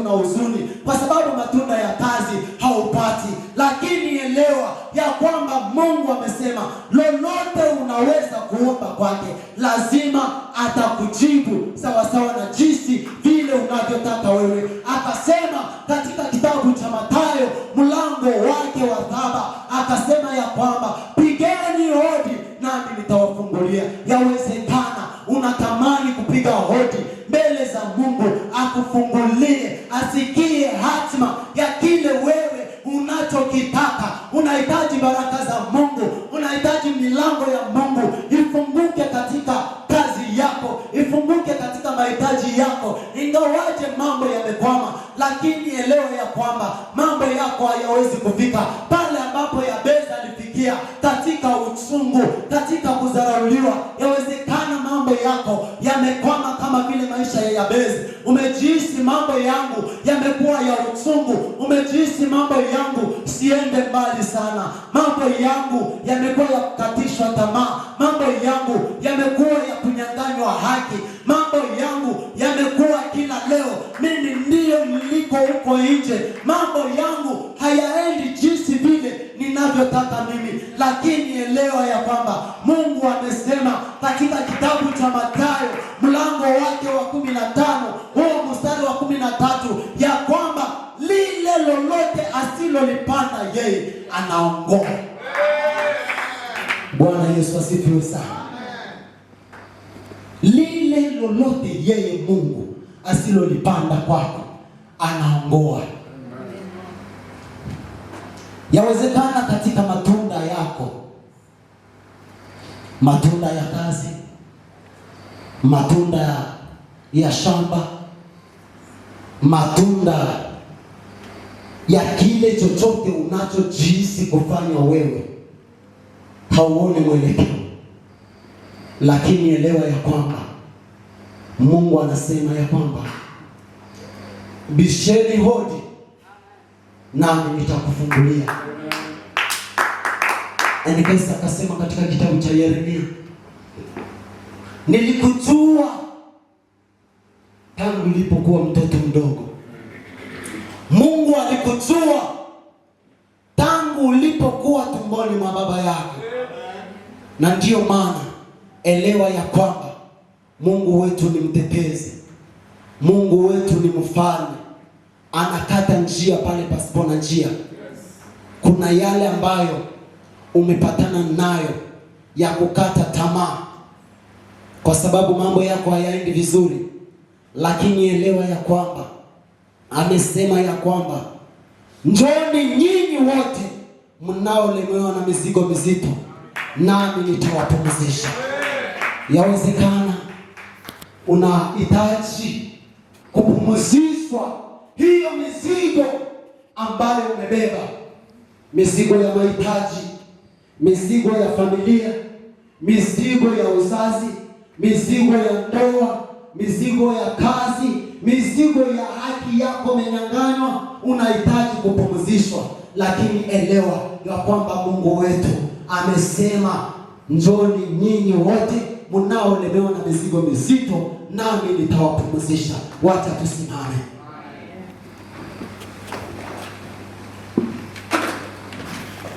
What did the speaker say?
una huzuni kwa sababu matunda ya kazi haupati. Lakini elewa ya kwamba Mungu amesema lolote unaweza kuomba kwake, lazima atakujibu sawa sawa na jinsi vile unavyotaka wewe. Akasema katika kitabu cha Mathayo mlango wake wa 7, akasema ya kwamba pigeni hodi nami nitawafungulia. Yawezekana unatamani kupiga hodi mbele za Mungu akufungulie, asikie hatima ya kile wewe unachokitaka. Unahitaji baraka za Mungu, unahitaji milango ya Mungu ifunguke katika kazi yako, ifunguke katika mahitaji yako. Ingawaje mambo yamekwama, lakini elewa ya kwamba mambo yako hayawezi kufika pale ambapo Yabezi alifikia, katika uchungu, katika kudharauliwa. Yawezekana mambo yako yamekwama kama vile maisha ya Yabezi. Umejihisi mambo yangu yamekuwa ya uchungu, umejihisi mambo yangu siende mbali sana, mambo yangu yamekuwa ya kukatishwa tamaa, mambo yangu yamekuwa ya kunyang'anywa haki, mambo yangu yamekuwa kila leo mimi ndio niliko huko nje, mambo yangu hayaendi jinsi vile ninavyotaka mimi. Lakini elewa ya kwamba Mungu amesema katika kitabu cha Mathayo mlango wake wa 15 huo mstari wa 13 ya kwamba lile lolote asilolipanda yeye anaongoa. Bwana Yesu asifiwe sana. Lile lolote yeye Mungu asilolipanda kwako anaongoa. Yawezekana katika matunda yako, matunda ya kazi, matunda ya shamba, matunda ya kile chochote unachojihisi kufanya wewe, hauone mwelekeo. Lakini elewa ya kwamba Mungu anasema ya kwamba bisheni hodi nami nitakufungulia. Nikaweza akasema katika kitabu cha Yeremia, nilikujua tangu nilipokuwa mtoto mdogo. Mungu alikujua tangu ulipokuwa tumboni mwa baba yako. Na ndiyo maana elewa ya kwamba Mungu wetu ni mtetezi, Mungu wetu ni mfalme. Anakata njia pale pasipo na njia. Kuna yale ambayo umepatana nayo ya kukata tamaa kwa sababu mambo yako hayaendi vizuri, lakini elewa ya kwamba amesema ya kwamba njoni nyinyi wote mnaolemewa na mizigo mizito, nami nitawapumzisha. Yawezekana unahitaji kupumzishwa hiyo mizigo ambayo umebeba, mizigo ya mahitaji, mizigo ya familia, mizigo ya uzazi, mizigo ya ndoa, mizigo ya kazi, mizigo ya haki yako umenyang'anywa, unahitaji kupumzishwa. Lakini elewa ya kwamba Mungu wetu amesema njoni nyinyi wote mnaolemewa na mizigo mizito, nami nitawapumzisha. Wacha tusimame.